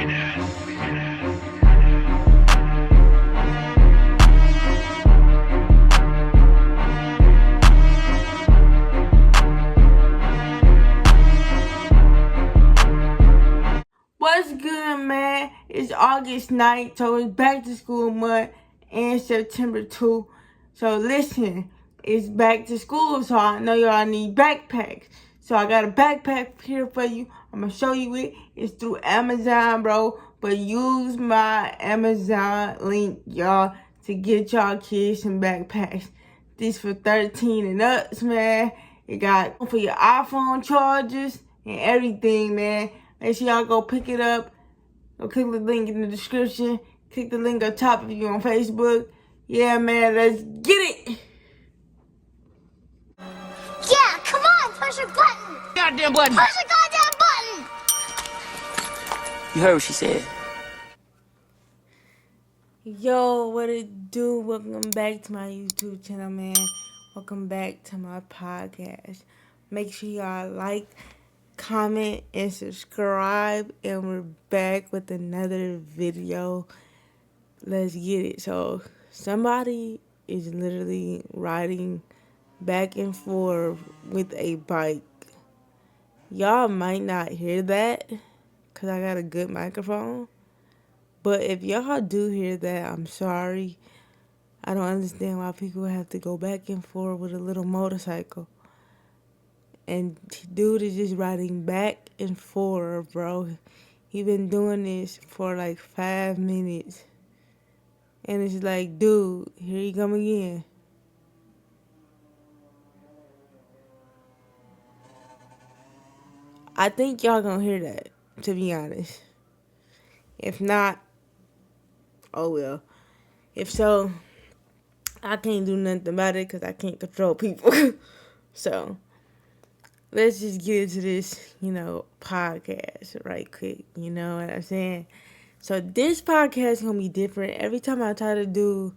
What's good, man? It's August 9th, so it's back to school month, and September 2. So listen, it's back to school, so I know y'all need backpacks. So I got a backpack here for you. I'm gonna show you it. It's through Amazon, bro. But use my Amazon link, y'all, to get y'all kids some backpacks. This for 13 and ups, man. It got for your iPhone chargers and everything, man. Make sure y'all go pick it up. Go click the link in the description. Click the link up top if you're on Facebook. Yeah, man, let's get it. Yeah, come on, push a button. Goddamn button. Push a goddamn button. You heard what she said. Yo, what it do? Welcome back to my YouTube channel, man. Welcome back to my podcast. Make sure y'all like, comment, and subscribe. And we're back with another video. Let's get it. So, somebody is literally riding back and forth with a bike. Y'all might not hear that because I got a good microphone. But if y'all do hear that, I'm sorry. I don't understand why people have to go back and forth with a little motorcycle. And dude is just riding back and forth, bro. He been doing this for like 5 minutes. And it's like, dude, here you come again. I think y'all gonna hear that, to be honest. If not, oh well. If so, I can't do nothing about it because I can't control people. So, let's just get into this, podcast right quick. You know what I'm saying? So, this podcast is going to be different. Every time I try to do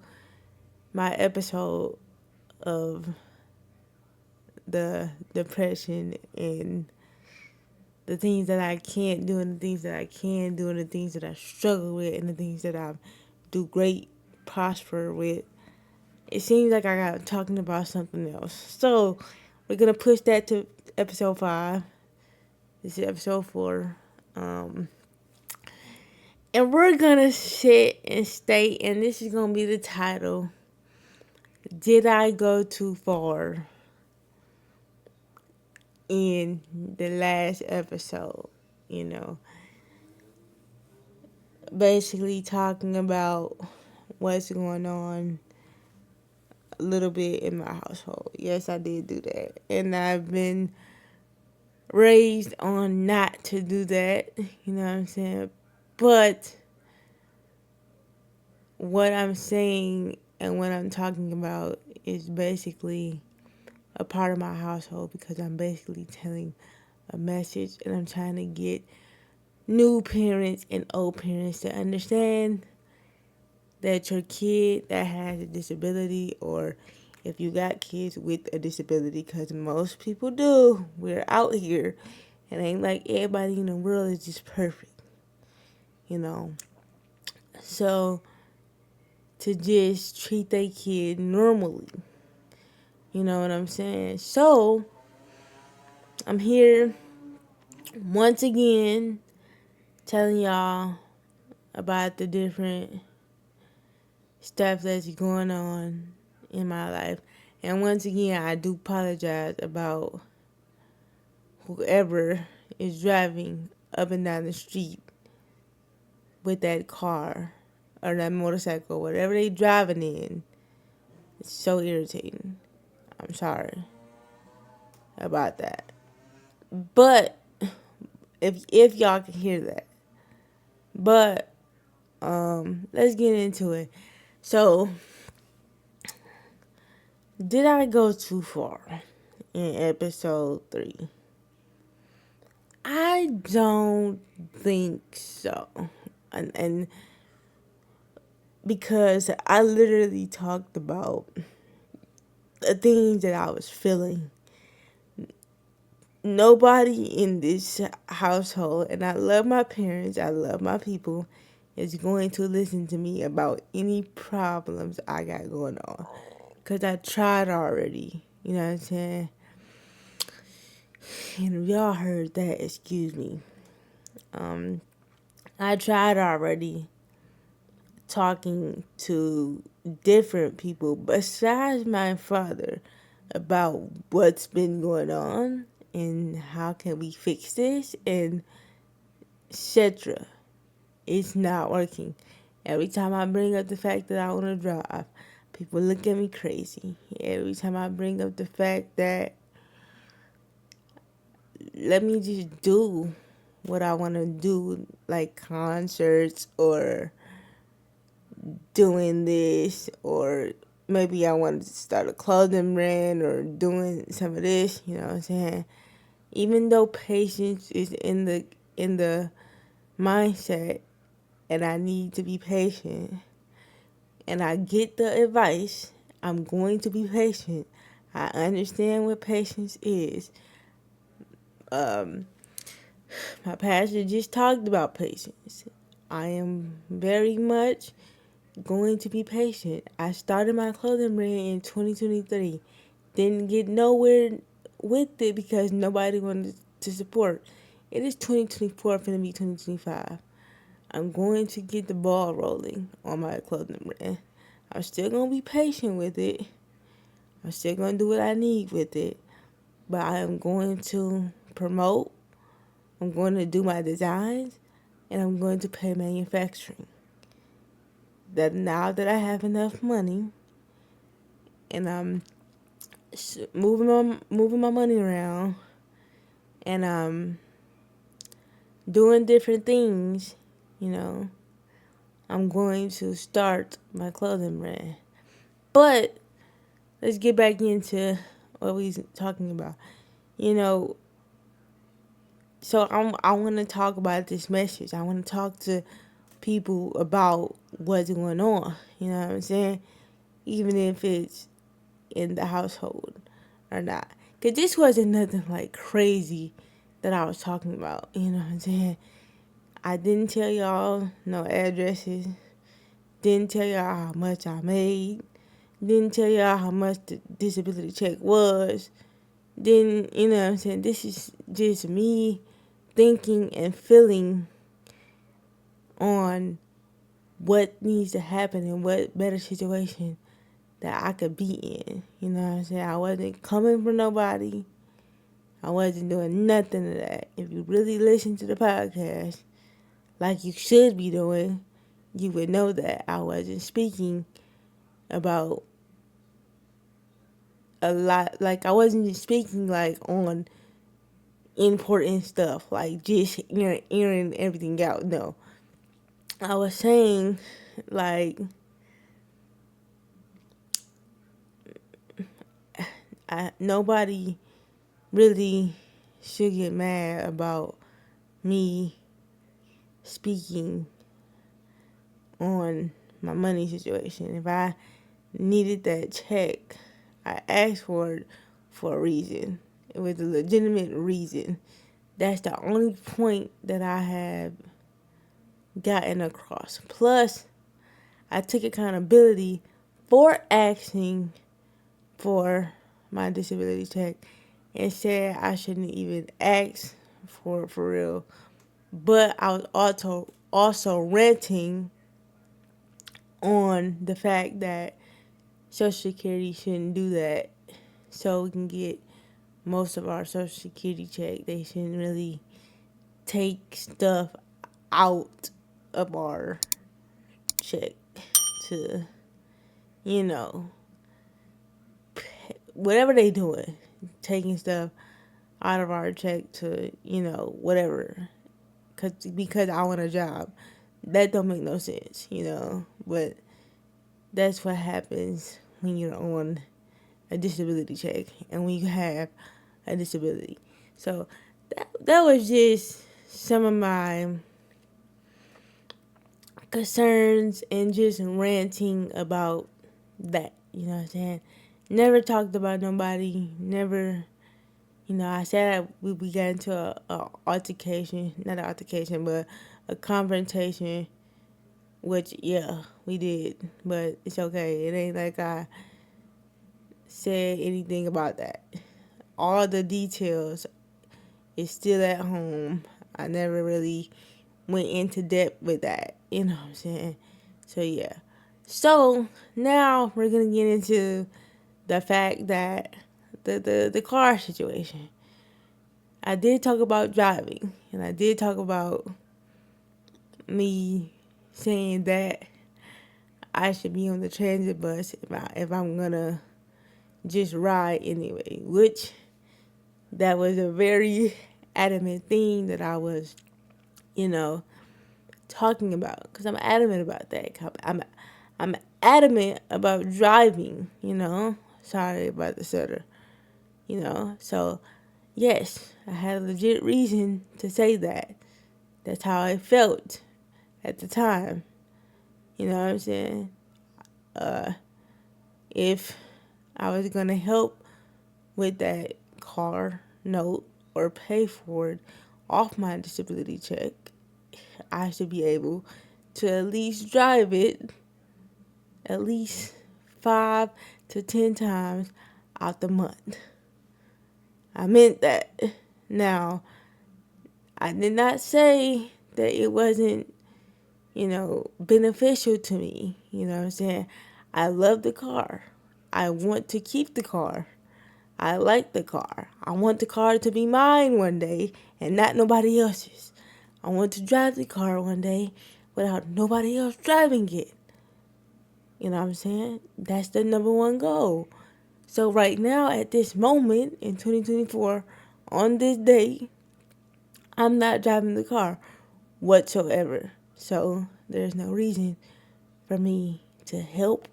my episode of the depression and the things that I can't do and the things that I can do and the things that I struggle with and the things that I do great, prosper with, it seems like I got talking about something else. So, we're going to push that to episode 5. This is episode 4. And we're going to sit and state, and this is going to be the title, Did I Go Too Far? In the last episode, basically talking about what's going on a little bit in my household. Yes, I did do that. And I've been raised on not to do that. You know what I'm saying? But what I'm saying and what I'm talking about is basically a part of my household because I'm basically telling a message and I'm trying to get new parents and old parents to understand that your kid that has a disability, or if you got kids with a disability, because most people do, we're out here and ain't like everybody in the world is just perfect, so to just treat their kid normally, you know what I'm saying? So I'm here once again telling y'all about the different stuff that's going on in my life. And once again, I do apologize about whoever is driving up and down the street with that car or that motorcycle, whatever they driving in. It's so irritating. I'm sorry about that. But if y'all can hear that. But let's get into it. So, did I go too far in episode 3? I don't think so. And because I literally talked about the things that I was feeling nobody in this household, and I love my parents, I love my people, is going to listen to me about any problems I got going on. Because I tried already. You know what I'm saying? And if y'all heard that, excuse me. I tried already talking to different people besides my father about what's been going on and how can we fix this and etc. It's not working. Every time I bring up the fact that I want to drive, people look at me crazy. Every time I bring up the fact that let me just do what I want to do, like concerts or doing this, or maybe I want to start a clothing brand or doing some of this, you know what I'm saying? Even though patience is in the mindset and I need to be patient and I get the advice, I'm going to be patient. I understand what patience is. My pastor just talked about patience. I am very much going to be patient. I started my clothing brand in 2023. Didn't get nowhere with it because nobody wanted to support. It is 2024, finna be 2025. I'm going to get the ball rolling on my clothing brand. I'm still going to be patient with it. I'm still going to do what I need with it. But I am going to promote. I'm going to do my designs. And I'm going to pay manufacturing. That now that I have enough money and I'm moving my money around and I'm doing different things, you know, I'm going to start my clothing brand. But let's get back into what we was talking about. You know, so I want to talk about this message. I want to talk to people about what's going on. You know what I'm saying? Even if it's in the household or not. Because this wasn't nothing like crazy that I was talking about. You know what I'm saying? I didn't tell y'all no addresses. Didn't tell y'all how much I made. Didn't tell y'all how much the disability check was. Didn't, you know what I'm saying? This is just me thinking and feeling on what needs to happen and what better situation that I could be in. You know what I'm saying? I wasn't coming for nobody. I wasn't doing nothing of that. If you really listen to the podcast, like you should be doing, you would know that I wasn't speaking about a lot. Like, I wasn't just speaking, like, on important stuff. Like, just airing everything out. No. I was saying, like, nobody really should get mad about me speaking on my money situation. If I needed that check, I asked for it for a reason. It was a legitimate reason. That's the only point that I have gotten across. Plus, I took accountability for asking for my disability check and said I shouldn't even ask for it for real. But I was also ranting on the fact that Social Security shouldn't do that so we can get most of our Social Security check. They shouldn't really take stuff out of our check to, you know, whatever they doing, taking stuff out of our check to, you know, whatever, because I want a job. That don't make no sense, you know, but that's what happens when you're on a disability check and when you have a disability. So that was just some of my concerns and just ranting about that, you know what I'm saying? Never talked about nobody, never I said we got into a altercation, not an altercation, but a confrontation, which, yeah, we did. But it's okay. It ain't like I said anything about that. All the details is still at home. I never really went into depth with that. You know what I'm saying? So, yeah. So, now we're going to get into the fact that the car situation. I did talk about driving, and I did talk about me saying that I should be on the transit bus if I'm gonna just ride anyway, which that was a very adamant thing that I was, talking about, because I'm adamant about that. I'm adamant about driving. Sorry about the stutter. So yes, I had a legit reason to say that. That's how I felt at the time. You know what I'm saying? If I was going to help with that car note or pay for it off my disability check, I should be able to at least drive it at least 5 to 10 times out the month. I meant that. Now, I did not say that it wasn't, beneficial to me. You know what I'm saying? I love the car. I want to keep the car. I like the car. I want the car to be mine one day and not nobody else's. I want to drive the car one day without nobody else driving it. You know what I'm saying? That's the number one goal. So right now, at this moment in 2024, on this day, I'm not driving the car whatsoever. So there's no reason for me to help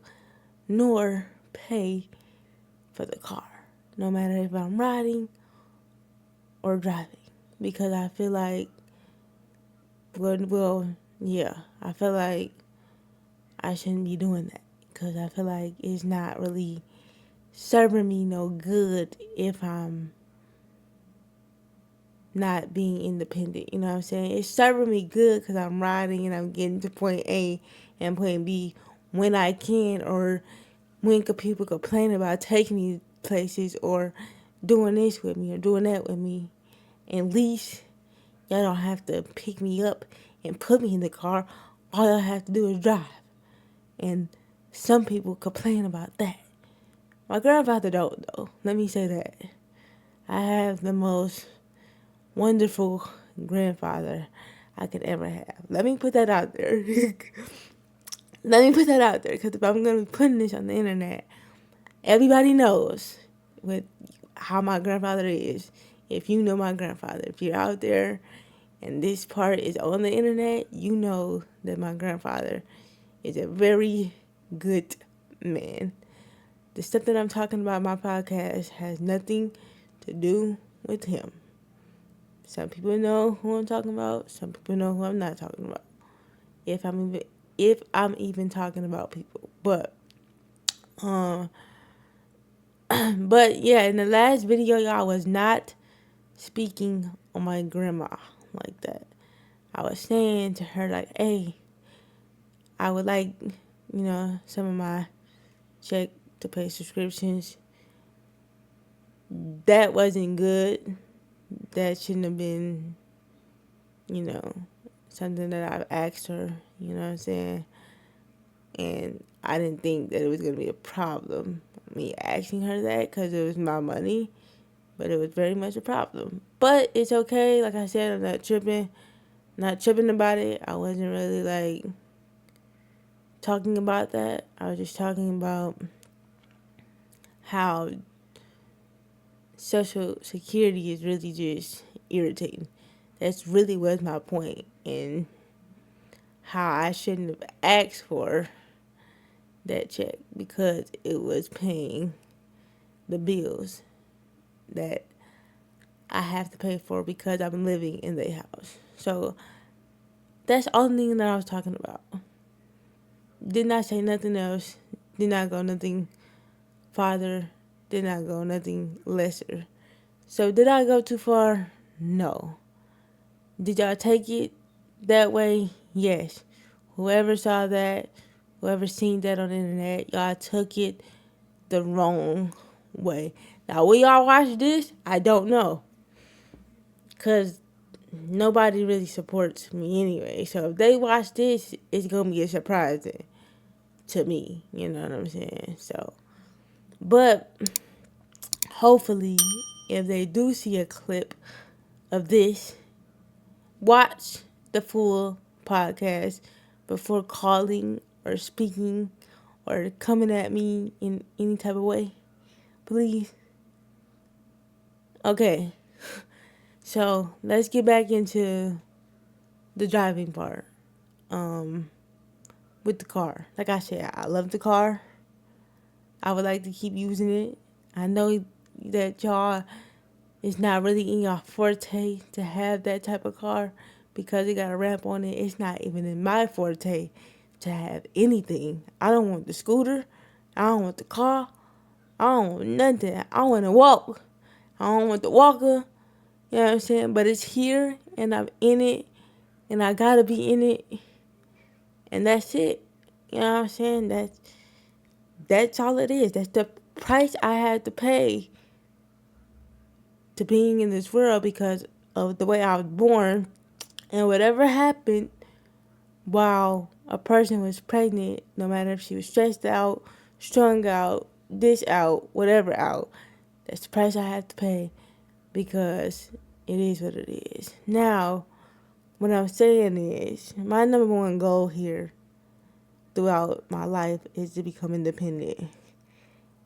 nor pay for the car, no matter if I'm riding or driving, because I feel like, I feel like I shouldn't be doing that, because I feel like it's not really serving me no good if I'm not being independent. You know what I'm saying? It's serving me good because I'm riding and I'm getting to point A and point B when I can, or when people complain about taking me places or doing this with me or doing that with me. At least y'all don't have to pick me up and put me in the car. All y'all have to do is drive. And some people complain about that. My grandfather don't, though. Let me say that. I have the most wonderful grandfather I could ever have. Let me put that out there. Let me put that out there, because if I'm going to be putting this on the internet, everybody knows how my grandfather is. If you know my grandfather, if you're out there and this part is on the internet, you know that my grandfather is a very good man. The stuff that I'm talking about in my podcast has nothing to do with him. Some people know who I'm talking about. Some people know who I'm not talking about. If I'm even talking about people. But yeah, in the last video, y'all, was not speaking on my grandma like that. I was saying to her, like, hey, I would like, some of my check to pay subscriptions. That wasn't good. That shouldn't have been, something that I've asked her, you know what I'm saying? And I didn't think that it was going to be a problem, me asking her that, because it was my money. But it was very much a problem. But it's okay. Like I said, I'm not tripping about it. I wasn't really, like, talking about that. I was just talking about how Social Security is really just irritating. That's really was my point, and how I shouldn't have asked for that check, because it was paying the bills that I have to pay for because I'm living in their house. So that's the only thing that I was talking about. Did not say nothing else. Did not go nothing farther. Did not go nothing lesser. So did I go too far? No. Did y'all take it that way? Yes. Whoever saw that, whoever seen that on the internet, y'all took it the wrong way. Now, will y'all watch this? I don't know. Because nobody really supports me anyway. So if they watch this, it's going to be a surprise to me. You know what I'm saying? So, but hopefully, if they do see a clip of this, watch the full podcast before calling or speaking or coming at me in any type of way. Please. Okay. So let's get back into the driving part. With the car. Like I said, I love the car. I would like to keep using it. I know that y'all, it's not really in your forte to have that type of car because it got a ramp on it. It's not even in my forte to have anything. I don't want the scooter. I don't want the car. I don't want nothing. I want to walk. I don't want the walker. You know what I'm saying? But it's here and I'm in it and I gotta be in it and that's it. You know what I'm saying? That's all it is. That's the price I had to pay to being in this world because of the way I was born. And whatever happened while a person was pregnant, no matter if she was stressed out, strung out, this out, whatever out, that's the price I have to pay because it is what it is. Now, what I'm saying is, my number one goal here throughout my life is to become independent.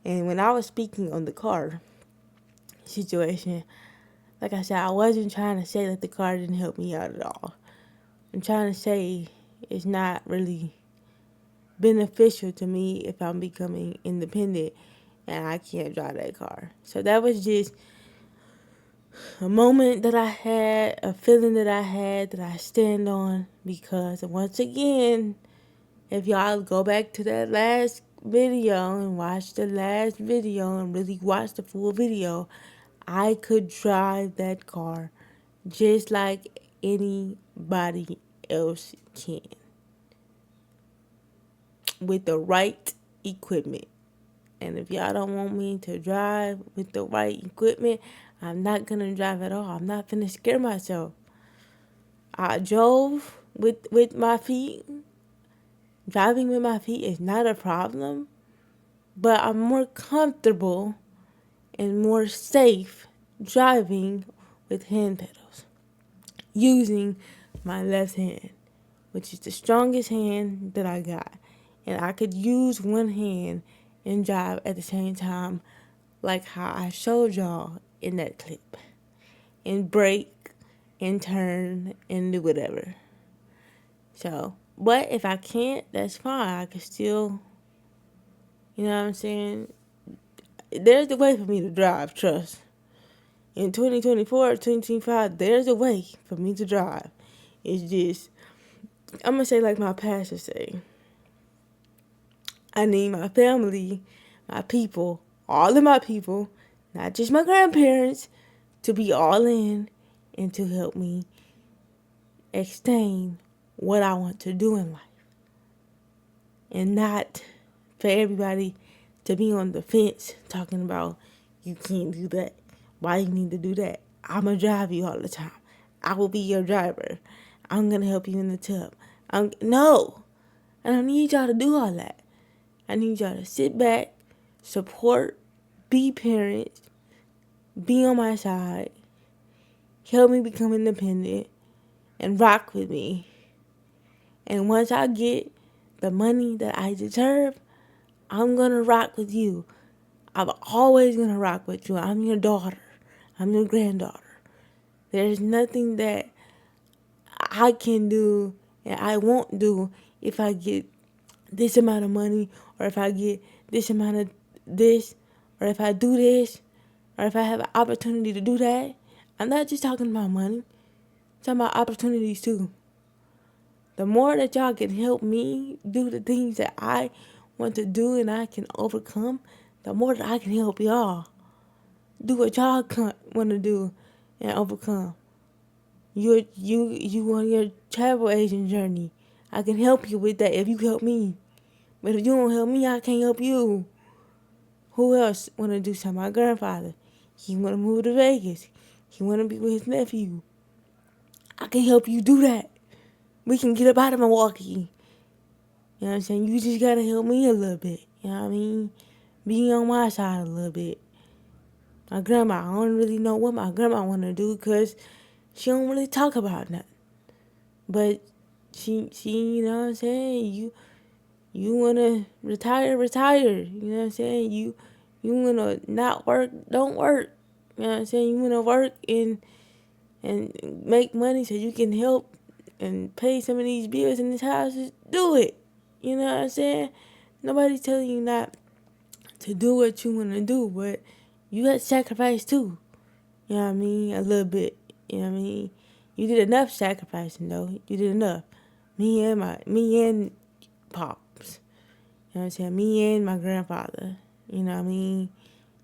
And when I was speaking on the car situation, like I said, I wasn't trying to say that the car didn't help me out at all. I'm trying to say it's not really beneficial to me if I'm becoming independent and I can't drive that car. So that was just a moment that I had, a feeling that I stand on because once again, if y'all go back to that last video and watch the last video and really watch the full video, I could drive that car just like anybody else can with the right equipment. And if y'all don't want me to drive with the right equipment, I'm not going to drive at all. I'm not going to scare myself. I drove with my feet. Driving with my feet is not a problem, but I'm more comfortable and more safe driving with hand pedals, using my left hand, which is the strongest hand that I got. And I could use one hand and drive at the same time, like how I showed y'all in that clip, and brake and turn and do whatever. So, but if I can't, that's fine. I can still, you know what I'm saying? There's a way for me to drive, trust. In 2024, 2025, there's a way for me to drive. It's just, I'm going to say like my pastor say, I need my family, my people, all of my people, not just my grandparents, to be all in and to help me extend what I want to do in life. And not for everybody to be on the fence talking about you can't do that. Why you need to do that? I'm going to drive you all the time. I will be your driver. I'm going to help you in the tub. No, I don't need y'all to do all that. I need y'all to sit back, support, be parents, be on my side, help me become independent, and rock with me. And once I get the money that I deserve, I'm going to rock with you. I'm always going to rock with you. I'm your daughter. I'm your granddaughter. There's nothing that I can do and I won't do if I get this amount of money or if I get this amount of this or if I do this or if I have an opportunity to do that. I'm not just talking about money. I'm talking about opportunities too. The more that y'all can help me do the things that I want to do and I can overcome, the more that I can help y'all. do what y'all want to do and overcome. You on your travel agent journey. I can help you with that if you help me. But if you don't help me, I can't help you. Who else want to do something? My grandfather. He want to move to Vegas. He want to be with his nephew. I can help you do that. We can get up out of Milwaukee. You know what I'm saying? You just got to help me a little bit. You know what I mean? Be on my side a little bit. My grandma, I don't really know what my grandma want to do because she don't really talk about nothing. But she, you know what I'm saying? You want to retire. You know what I'm saying? You want to not work, don't work. You know what I'm saying? You want to work and make money so you can help and pay some of these bills in this house. Just do it. You know what I'm saying? Nobody's telling you not to do what you want to do, but you got to sacrifice too. You know what I mean? A little bit. You know what I mean? You did enough sacrificing though. You did enough. Me and Pops. You know what I'm saying? Me and my grandfather. You know what I mean?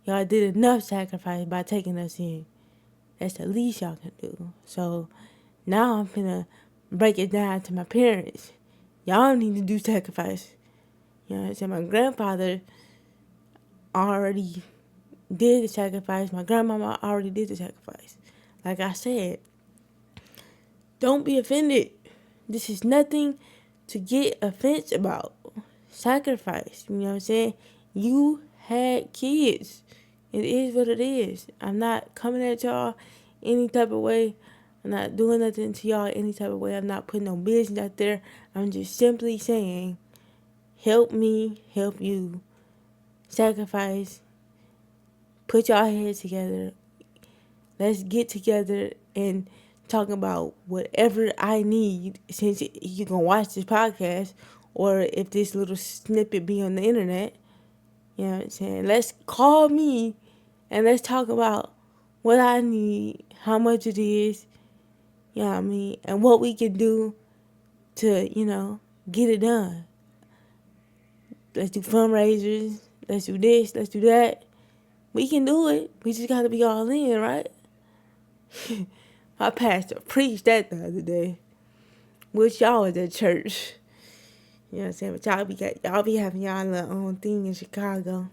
Y'all did enough sacrifice by taking us in. That's the least y'all can do. So now I'm finna break it down to my parents. Y'all need to do sacrifice. You know what I'm saying? My grandfather already did the sacrifice. My grandmama already did the sacrifice. Like I said, don't be offended. This is nothing to get offense about. Sacrifice. You know what I'm saying? You had kids. It is what it is. I'm not coming at y'all any type of way. I'm not doing nothing to y'all any type of way. I'm not putting no business out there. I'm just simply saying, help me, help you. Sacrifice. Put y'all heads together. Let's get together and talk about whatever I need, since you can watch this podcast or if this little snippet be on the internet. You know what I'm saying? Let's call me and let's talk about what I need, how much it is, you know what I mean, and what we can do to, get it done. Let's do fundraisers. Let's do this. Let's do that. We can do it. We just got to be all in, right? My pastor preached that the other day. Wish y'all was at church. You know what I'm saying? But y'all be having y'all little own thing in Chicago.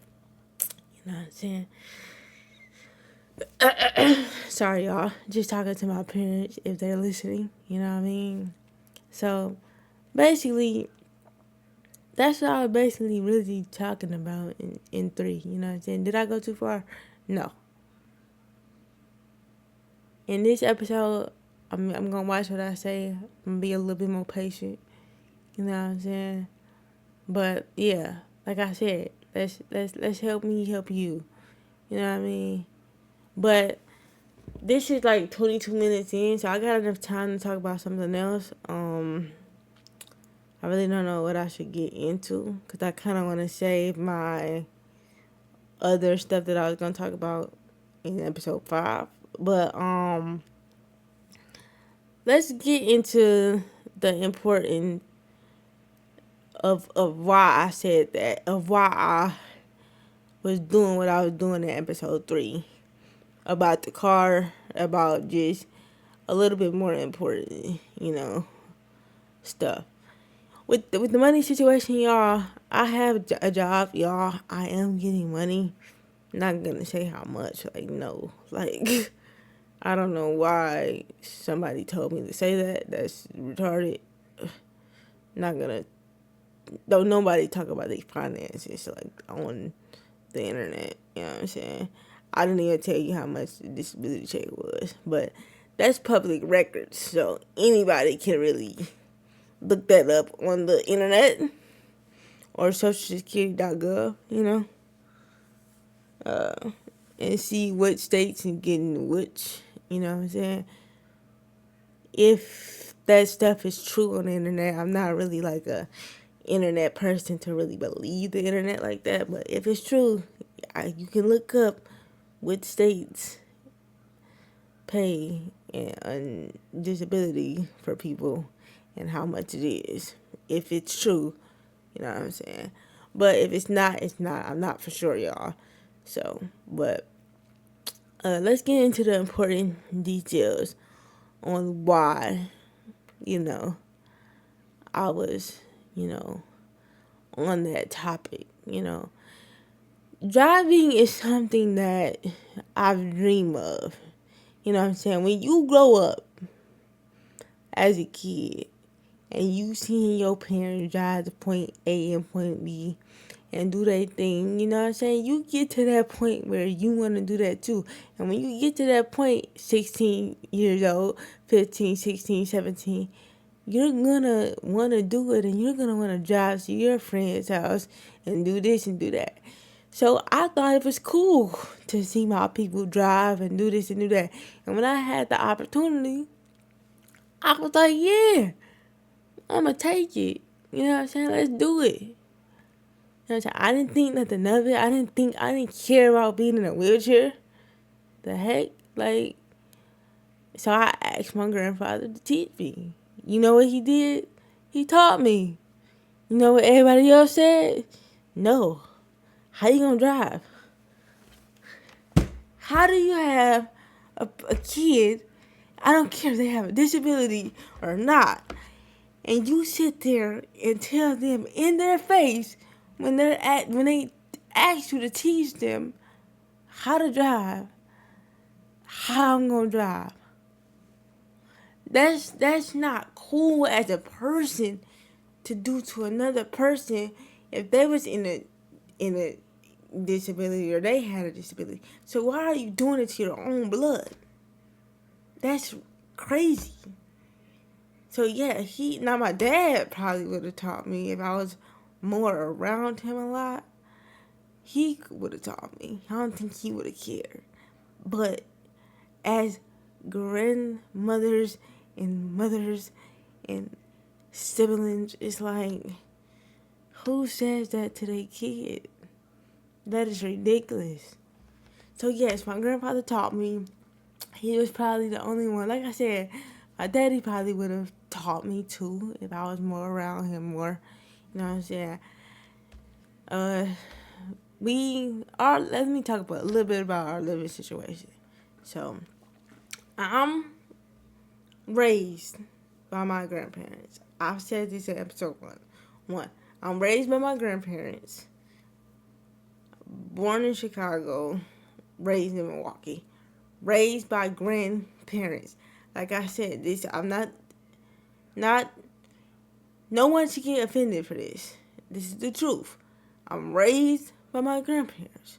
You know what I'm saying? Sorry, y'all. Just talking to my parents if they're listening. You know what I mean? So, basically, that's what I was basically really talking about in 3. You know what I'm saying? Did I go too far? No. In this episode, I'm going to watch what I say. I'm going to be a little bit more patient. You know what I'm saying? But, yeah, like I said, let's help me help you. You know what I mean? But this is like 22 minutes in, so I got enough time to talk about something else. I really don't know what I should get into because I kind of want to save my other stuff that I was going to talk about in episode 5. But let's get into the important of why I said that, of why I was doing what I was doing in episode 3 about the car, about just a little bit more important, stuff. With the money situation, y'all, I have a job, y'all. I am getting money. Not gonna say how much, no. I don't know why somebody told me to say that. That's retarded. Not gonna, don't nobody talk about their finances, on the internet. You know what I'm saying? I didn't even tell you how much the disability check was. But that's public record, so anybody can really look that up on the internet or socialsecurity.gov, and see what states and getting which, you know what I'm saying? If that stuff is true on the internet, I'm not really like a internet person to really believe the internet like that, but if it's true, you can look up which states pay and disability for people and how much it is. If it's true, you know what I'm saying? But if it's not, it's not. I'm not for sure, y'all. So, but let's get into the important details on why, you know, I was, on that topic. Driving is something that I've dreamed of. You know what I'm saying? When you grow up as a kid and you seeing your parents drive to point A and point B and do their thing, you know what I'm saying? You get to that point where you want to do that too. And when you get to that point, 16 years old, 15, 16, 17, you're going to want to do it and you're going to want to drive to your friend's house and do this and do that. So I thought it was cool to see my people drive and do this and do that. And when I had the opportunity, I was like, yeah, I'm going to take it. You know what I'm saying? Let's do it. You know what I'm saying? I didn't think nothing of it. I didn't care about being in a wheelchair. The heck? Like, so I asked my grandfather to teach me. You know what he did? He taught me. You know what everybody else said? No. How you gonna drive? How do you have a kid, I don't care if they have a disability or not, and you sit there and tell them in their face when they ask you to teach them how to drive, how I'm gonna drive. That's not cool as a person to do to another person if they was in a disability or they had a disability. So why are you doing it to your own blood? That's crazy. So yeah, now my dad probably would have taught me if I was more around him a lot. He would have taught me. I don't think he would have cared. But as grandmothers and mothers and siblings, it's like, who says that to their kid? That is ridiculous. So yes, my grandfather taught me. He was probably the only one. Like I said, my daddy probably would have taught me too if I was more around him more. You know what I'm saying? Let me talk about a little bit about our living situation. So, I'm raised by my grandparents. I've said this in episode 1. I'm raised by my grandparents. Born in Chicago, raised in Milwaukee. Raised by grandparents. Like I said, I'm not no one should get offended for this. This is the truth. I'm raised by my grandparents.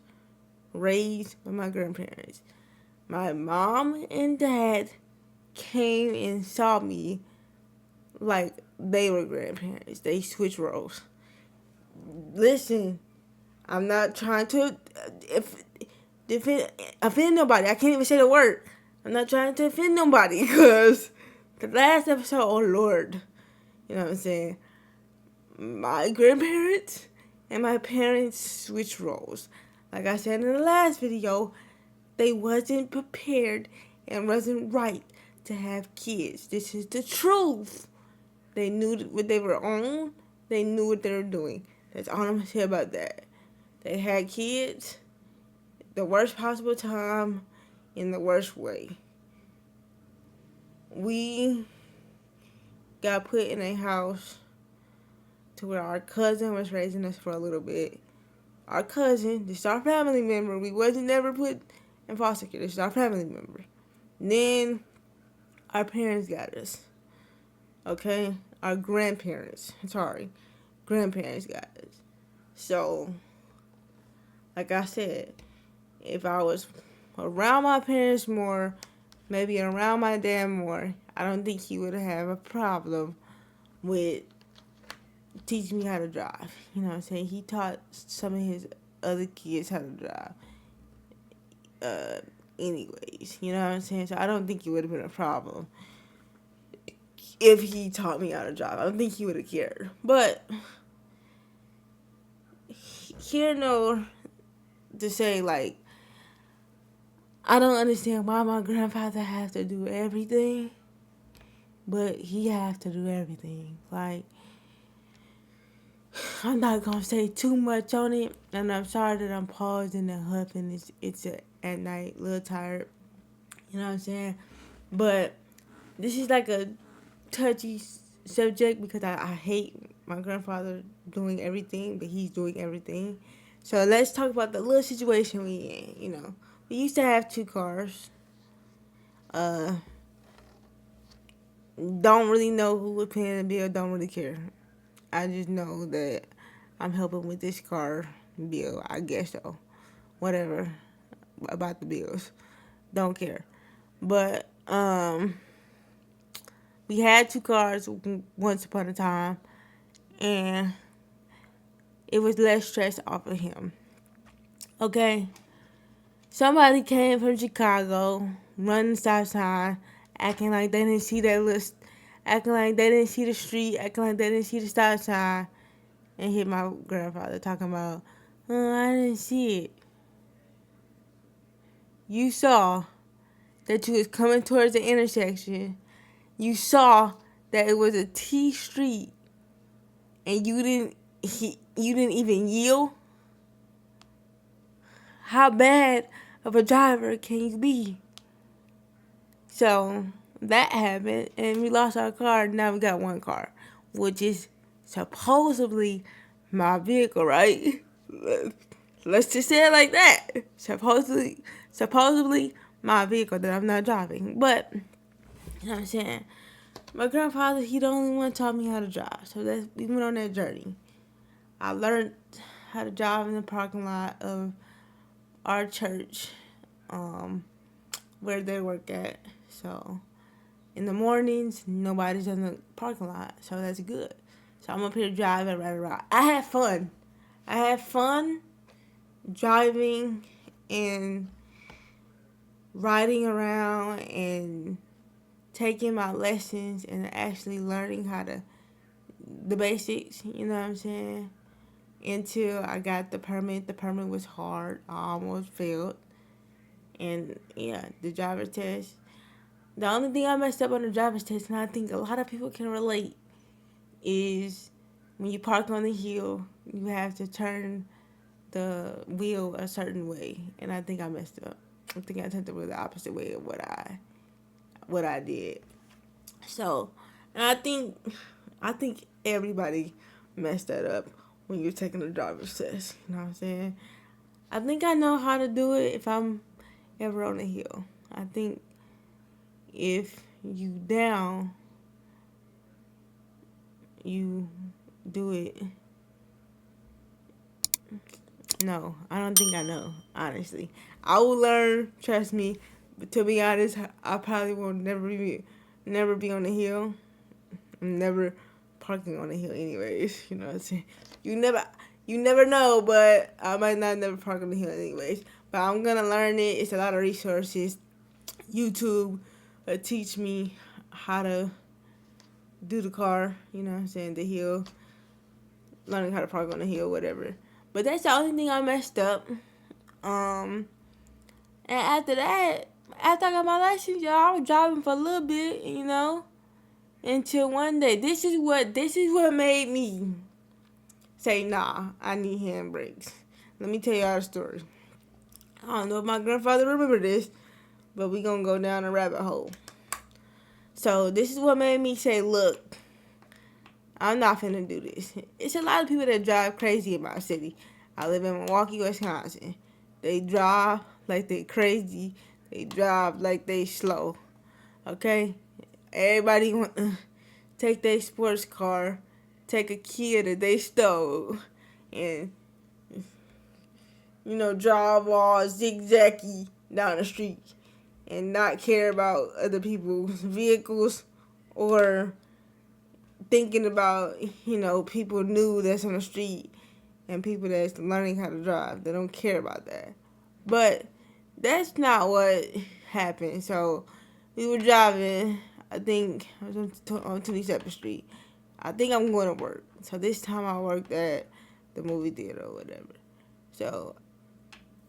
Raised by my grandparents. My mom and dad came and saw me like they were grandparents. They switched roles. Listen, I'm not trying to offend nobody. I can't even say the word. I'm not trying to offend nobody because the last episode, oh Lord, you know what I'm saying? My grandparents and my parents switched roles. Like I said in the last video, they wasn't prepared and wasn't right to have kids. This is the truth. They knew what they were on. They knew what they were doing. That's all I'm going to say about that. They had kids the worst possible time in the worst way. We got put in a house to where our cousin was raising us for a little bit. Our cousin, this is our family member. We wasn't never put in foster care. This is our family member. Then our parents got us. Okay? Our grandparents. Grandparents got us. So, like I said, if I was around my parents more, maybe around my dad more, I don't think he would have a problem with teaching me how to drive. You know what I'm saying? He taught some of his other kids how to drive. Anyways, you know what I'm saying? So I don't think it would have been a problem if he taught me how to drive. I don't think he would have cared. But here no to say like, I don't understand why my grandfather has to do everything, but he has to do everything. Like, I'm not gonna say too much on it, and I'm sorry that I'm pausing and huffing. It's an at night, a little tired. You know what I'm saying? But this is like a touchy subject because I hate my grandfather doing everything, but he's doing everything. So let's talk about the little situation we in. We used to have 2 cars. Uh, don't really know who was paying the bill. Don't really care. I just know that I'm helping with this car bill. I guess so. Whatever about the bills. Don't care. But we had 2 cars once upon a time, and it was less stress off of him. Okay, somebody came from Chicago, running stop sign, acting like they didn't see that list, acting like they didn't see the street, acting like they didn't see the stop sign, and hit my grandfather talking about, oh, I didn't see it. You saw that you was coming towards the intersection. You saw that it was a T street, and you didn't even yield. How bad of a driver can you be? So that happened, and we lost our car. Now we got 1 car, which is supposedly my vehicle, right? Let's just say it like that. Supposedly my vehicle that I'm not driving. But you know what I'm saying? My grandfather, he the only one taught me how to drive. So we went on that journey. I learned how to drive in the parking lot of our church, where they work at. So in the mornings, nobody's in the parking lot, so that's good. So I'm up here driving right around. I had fun. Driving and riding around and taking my lessons and actually learning how to the basics. You know what I'm saying? Until I got the permit. The permit was hard. I almost failed. And yeah, the driver's test. The only thing I messed up on the driver's test, and I think a lot of people can relate, is when you park on the hill, you have to turn the wheel a certain way. And I think I messed up. I think I turned the wheel the opposite way of what I did. So, and I think everybody messed that up when you're taking the driver's test. You know what I'm saying? I think I know how to do it if I'm ever on a hill. I think if you down, you do it. No, I don't think I know, honestly. I will learn, trust me. But to be honest, I probably will never be on the hill. I'm never parking on the hill anyways. You know what I'm saying? You never know, but I might not never park on the hill anyways. But I'm gonna learn it. It's a lot of resources. YouTube will teach me how to do the car, you know what I'm saying, the hill, learning how to park on the hill, whatever. But that's the only thing I messed up. And after that, after I got my license, y'all, I was driving for a little bit, until one day. This is what made me say, nah, I need handbrakes. Let me tell y'all a story. I don't know if my grandfather remember this, but we gonna go down a rabbit hole. So this is what made me say, look, I'm not finna do this. It's a lot of people that drive crazy in my city. I live in Milwaukee, Wisconsin. They drive like they crazy. They drive like they slow. Okay? Everybody want to take their sports car, take a kid that they stole, and, drive all zigzaggy down the street and not care about other people's vehicles or thinking about, people new that's on the street and people that's learning how to drive. They don't care about that. But that's not what happened. So we were driving, I think I was on 27th Street. I think I'm going to work. So this time I worked at the movie theater or whatever. So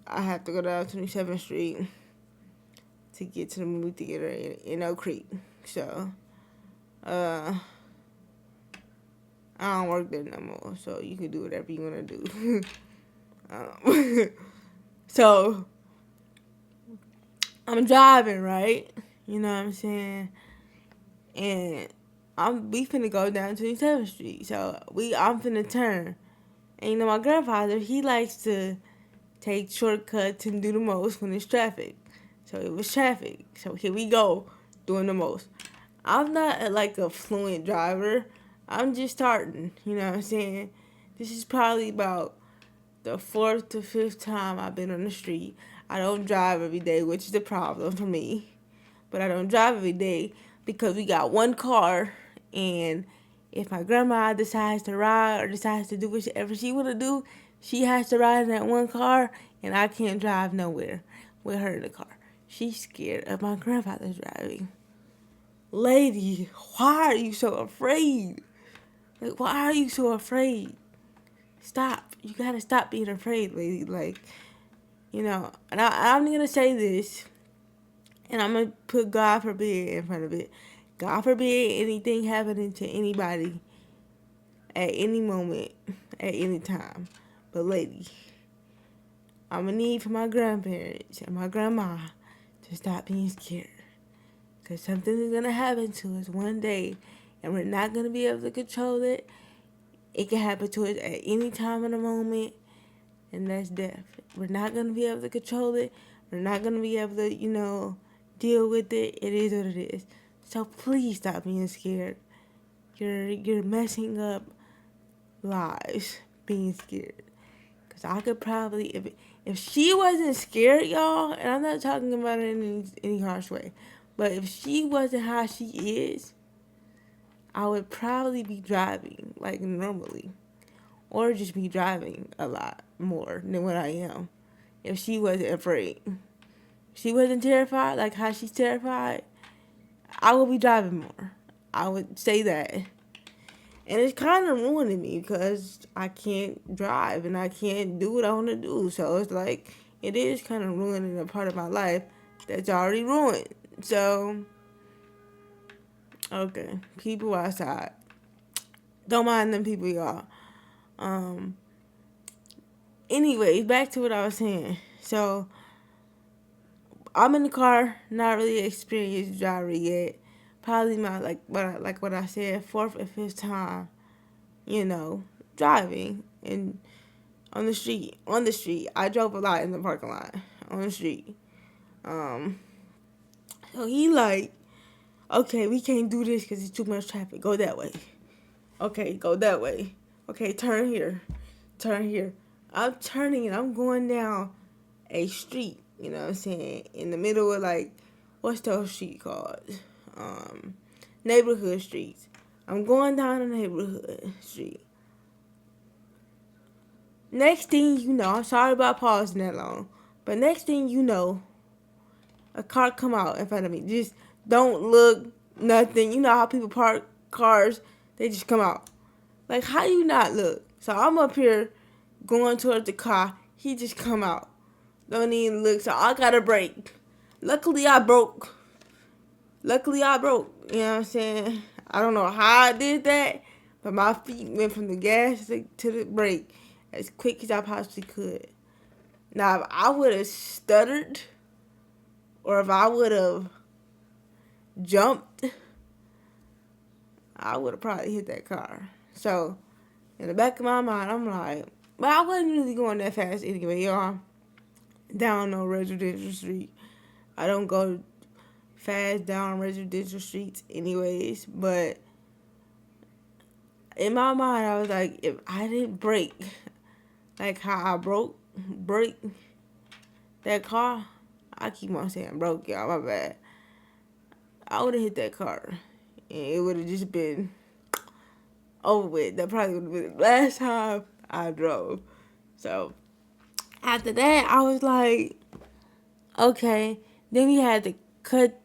I have to go down 27th Street to get to the movie theater in Oak Creek. So I don't work there no more, so you can do whatever you want to do. So I'm driving, right? You know what I'm saying? And we finna go down 27th Street. So I'm finna turn. And you know my grandfather, he likes to take shortcuts and do the most when it's traffic. So it was traffic. So here we go, doing the most. I'm not like a fluent driver. I'm just starting. You know what I'm saying? This is probably about the fourth to fifth time I've been on the street. I don't drive every day, which is a problem for me. But I don't drive every day because we got one car, and if my grandma decides to ride or decides to do whatever she want to do, she has to ride in that one car, and I can't drive nowhere with her in the car. She's scared of my grandfather's driving. Lady, why are you so afraid? Like, why are you so afraid? Stop. You gotta stop being afraid, lady. Like, you know, and I'm gonna say this, and I'm gonna put God forbid in front of it. God forbid anything happening to anybody at any moment, at any time. But lady, I'm gonna need for my grandparents and my grandma to stop being scared. Because something is gonna happen to us one day, and we're not gonna be able to control it. It can happen to us at any time in a moment, and that's death. We're not gonna be able to control it. We're not gonna be able to, deal with it. It is what it is. So please stop being scared. You're messing up lives being scared. Cause I could probably, if she wasn't scared, y'all, and I'm not talking about it in any harsh way, but if she wasn't how she is, I would probably be driving like normally, or just be driving a lot more than what I am. If she wasn't afraid, if she wasn't terrified like how she's terrified, I would be driving more. I would say that. And it's kind of ruining me because I can't drive and I can't do what I want to do. So it's like, it is kind of ruining a part of my life that's already ruined. So, okay, people outside. Don't mind them people, y'all. Anyways, back to what I was saying. So, I'm in the car, not really experienced driver yet. Probably my like what I said, fourth or fifth time, driving and on the street. On the street, I drove a lot in the parking lot on the street. So he like, okay, we can't do this because it's too much traffic. Go that way. Okay, go that way. Okay, turn here. Turn here. I'm turning and I'm going down a street, you know what I'm saying, in the middle of like, what's those street called? Neighborhood streets. I'm going down a neighborhood street. Next thing you know, I'm sorry about pausing that long, but next thing you know, a car come out in front of me. Just don't look, nothing. You know how people park cars, they just come out. Like, how you not look? So I'm up here going towards the car. He just come out. Don't even look. So I got to brake. Luckily, I broke. You know what I'm saying? I don't know how I did that, but my feet went from the gas to the brake as quick as I possibly could. Now, if I would have stuttered or if I would have jumped, I would have probably hit that car. So, in the back of my mind, I'm like, but I wasn't really going that fast anyway, y'all. Down no residential street. I don't go fast down residential streets anyways, but in my mind, I was like, if I didn't brake, like how I brake that car, I keep on saying broke, y'all, my bad. I would have hit that car, and it would have just been over with. That probably would have been the last time I drove. So, after that, I was like, okay. Then we had to cut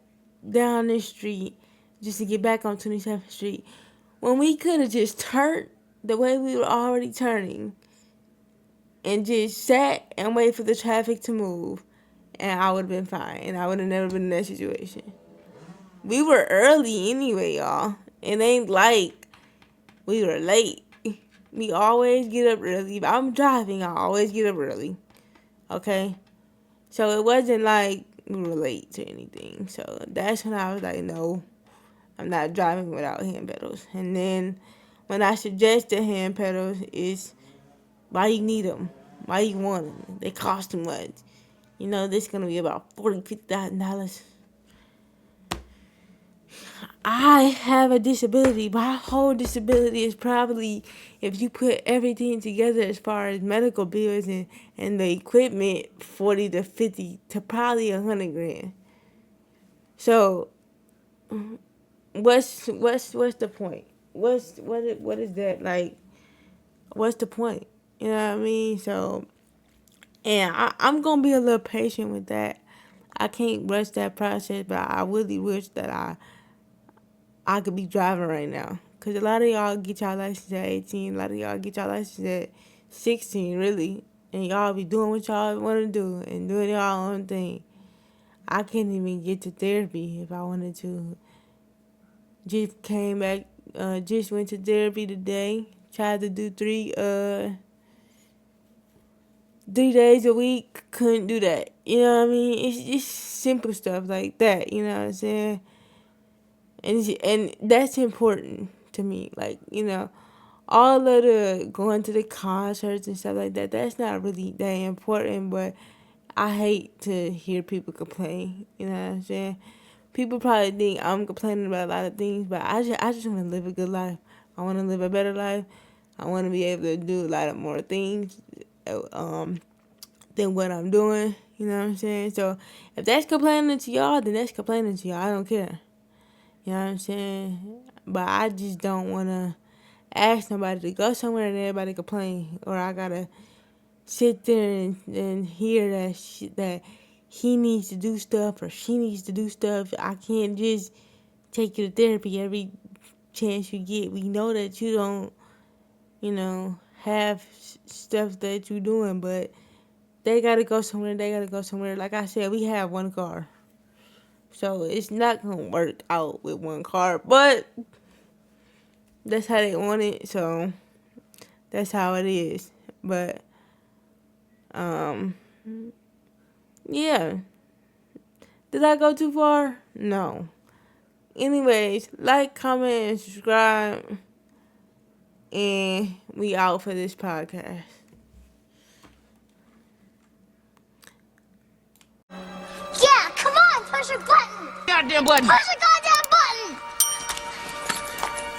down this street just to get back on 27th Street. When we could have just turned the way we were already turning and just sat and wait for the traffic to move, and I would have been fine, and I would have never been in that situation. We were early anyway, y'all. It ain't like we were late. We always get up early. If I'm driving, I always get up early. Okay? So it wasn't like relate to anything. So that's when I was like, no, I'm not driving without hand pedals. And then when I suggested hand pedals, is why you need them? Why you want them? They cost too much. You know, this is going to be about $40,000-$50,000. I have a disability. My whole disability is probably, if you put everything together as far as medical bills and the equipment, 40 to 50 to probably 100 grand. So what's the point? What is that like? What's the point? You know what I mean? So, and I'm gonna be a little patient with that. I can't rush that process, but I really wish that I could be driving right now. Cause a lot of y'all get y'all license at 18. A lot of y'all get y'all license at 16, really. And y'all be doing what y'all want to do and doing y'all own thing. I can't even get to therapy if I wanted to. Just came back, just went to therapy today. Tried to do 3 days a week. Couldn't do that. You know what I mean? It's just simple stuff like that. You know what I'm saying? And that's important to me. Like, you know, all of the going to the concerts and stuff like that, that's not really that important, but I hate to hear people complain. You know what I'm saying? People probably think I'm complaining about a lot of things, but I just want to live a good life. I want to live a better life. I want to be able to do a lot of more things than what I'm doing. You know what I'm saying? So if that's complaining to y'all, then that's complaining to y'all. I don't care. You know what I'm saying? But I just don't want to ask nobody to go somewhere and everybody complain. Or I got to sit there and hear that he needs to do stuff or she needs to do stuff. I can't just take you to therapy every chance you get. We know that you don't, you know, have stuff that you're doing, but they got to go somewhere. They got to go somewhere. Like I said, we have one car. So it's not going to work out with one car, but that's how they want it. So that's how it is. But, yeah. Did I go too far? No. Anyways, like, comment, and subscribe. And we out for this podcast. Yeah, come on, push your button. Goddamn button. Push the goddamn button.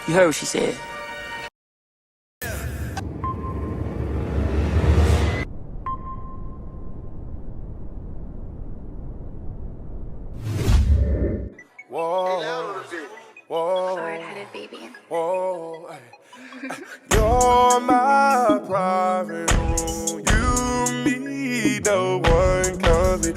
You heard what she said. Whoa, whoa, Hard-headed baby. whoa. You're my private room. You, me, no one comes in.